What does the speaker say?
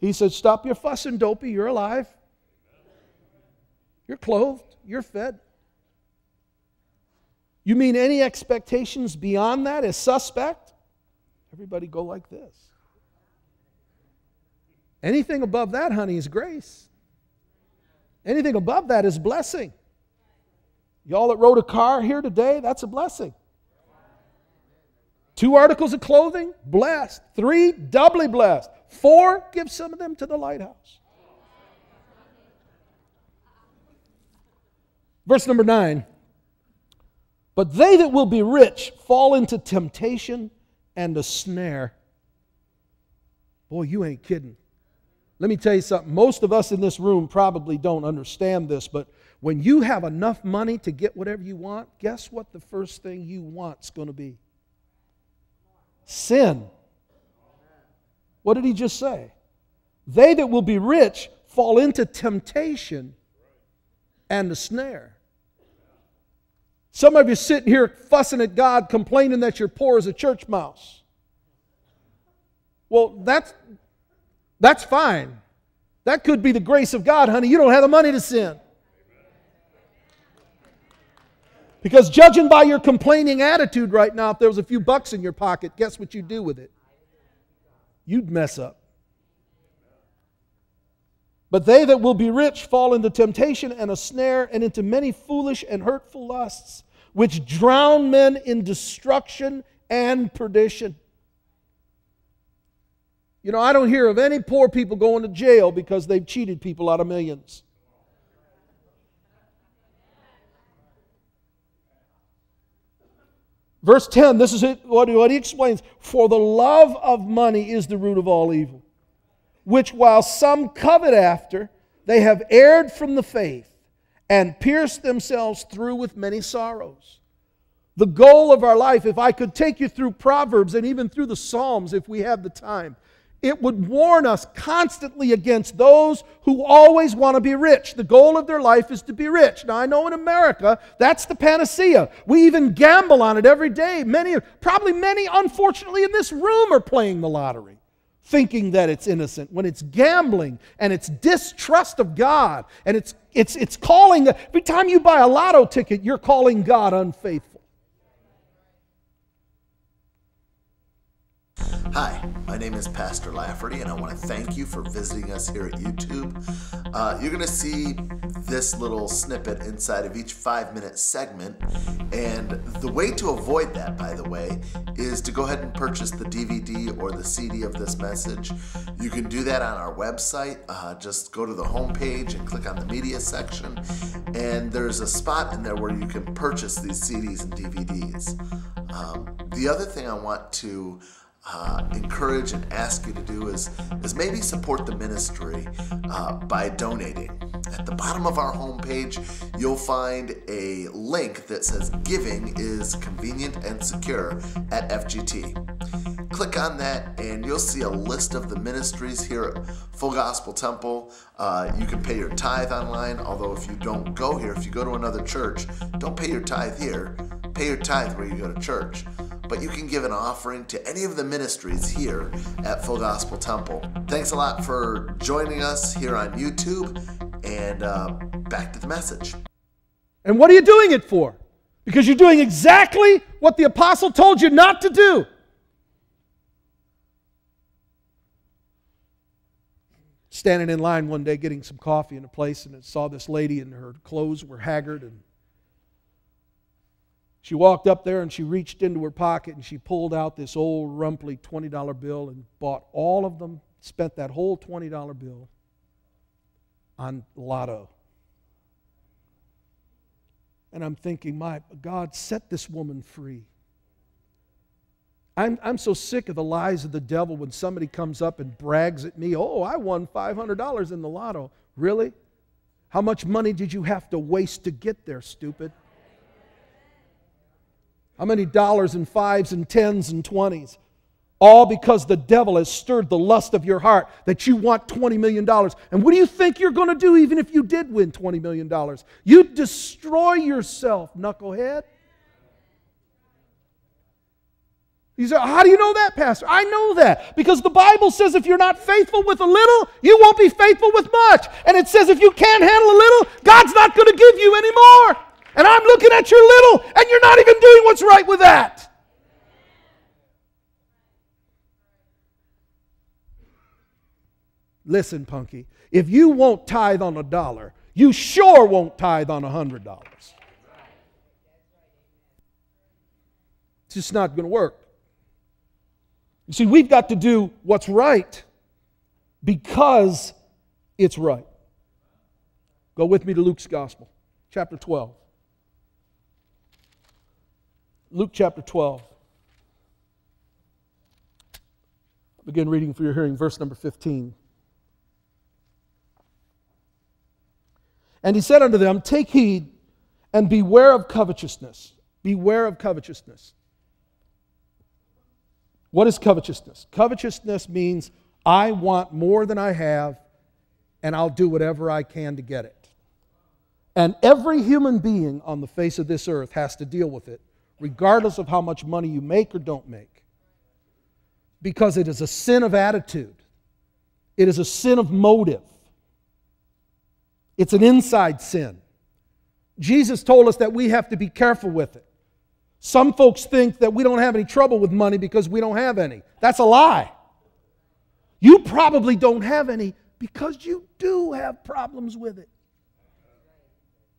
He said, stop your fussing, dopey. You're alive. You're clothed. You're fed. You mean any expectations beyond that is suspect? Everybody go like this. Anything above that, honey, is grace. Anything above that is blessing. Y'all that rode a car here today, that's a blessing. 2 articles of clothing, blessed. 3, doubly blessed. 4, give some of them to the lighthouse. Verse number 9. But they that will be rich fall into temptation and a snare. Boy, you ain't kidding. Let me tell you something. Most of us in this room probably don't understand this, but when you have enough money to get whatever you want, guess what the first thing you want is going to be? Sin. What did he just say? They that will be rich fall into temptation and a snare. Some of you sitting here fussing at God, complaining that you're poor as a church mouse. Well, that's fine. That could be the grace of God, honey. You don't have the money to sin. Because judging by your complaining attitude right now, if there was a few bucks in your pocket, guess what you'd do with it? You'd mess up. But they that will be rich fall into temptation and a snare and into many foolish and hurtful lusts, which drown men in destruction and perdition. You know, I don't hear of any poor people going to jail because they've cheated people out of millions. Verse 10, this is what he explains. For the love of money is the root of all evil, which while some covet after, they have erred from the faith and pierced themselves through with many sorrows. The goal of our life, if I could take you through Proverbs and even through the Psalms if we have the time, it would warn us constantly against those who always want to be rich. The goal of their life is to be rich. Now, I know in America, that's the panacea. We even gamble on it every day. Probably many, unfortunately, in this room are playing the lottery, thinking that it's innocent, when it's gambling and it's distrust of God. And it's calling, every time you buy a lotto ticket, you're calling God unfaithful. Hi, my name is Pastor Lafferty, and I want to thank you for visiting us here at YouTube. You're going to see this little snippet inside of each 5-minute segment, and the way to avoid that, by the way, is to go ahead and purchase the DVD or the CD of this message. You can do that on our website. Just go to the home page and click on the media section, and there's a spot in there where you can purchase these CDs and DVDs. The other thing I want to encourage and ask you to do is maybe support the ministry by donating. At the bottom of our homepage, you'll find a link that says Giving is Convenient and Secure at FGT. Click on that and you'll see a list of the ministries here at Full Gospel Temple. You can pay your tithe online, although if you don't go here, if you go to another church, don't pay your tithe here. Pay your tithe where you go to church. But you can give an offering to any of the ministries here at Full Gospel Temple. Thanks a lot for joining us here on YouTube, and back to the message. And what are you doing it for? Because you're doing exactly what the apostle told you not to do. Standing in line one day getting some coffee in a place, and I saw this lady and her clothes were haggard, and she walked up there and she reached into her pocket and she pulled out this old rumply $20 bill and bought all of them, spent that whole $20 bill on lotto. And I'm thinking, my God, set this woman free. I'm so sick of the lies of the devil when somebody comes up and brags at me, oh, I won $500 in the lotto. Really? How much money did you have to waste to get there, stupid? How many dollars and 5s and 10s and 20s? All because the devil has stirred the lust of your heart that you want $20 million. And what do you think you're going to do even if you did win $20 million? You'd destroy yourself, knucklehead. You say, how do you know that, Pastor? I know that because the Bible says if you're not faithful with a little, you won't be faithful with much. And it says if you can't handle a little, God's not going to give you any more. And I'm looking at your little, and you're not even doing what's right with that. Listen, Punky, if you won't tithe on $1, you sure won't tithe on $100. It's just not going to work. You see, we've got to do what's right because it's right. Go with me to Luke's Gospel, chapter 12. Luke chapter 12. Begin reading for your hearing, verse number 15. And he said unto them, take heed and beware of covetousness. Beware of covetousness. What is covetousness? Covetousness means I want more than I have, and I'll do whatever I can to get it. And every human being on the face of this earth has to deal with it, regardless of how much money you make or don't make. Because it is a sin of attitude. It is a sin of motive. It's an inside sin. Jesus told us that we have to be careful with it. Some folks think that we don't have any trouble with money because we don't have any. That's a lie. You probably don't have any because you do have problems with it.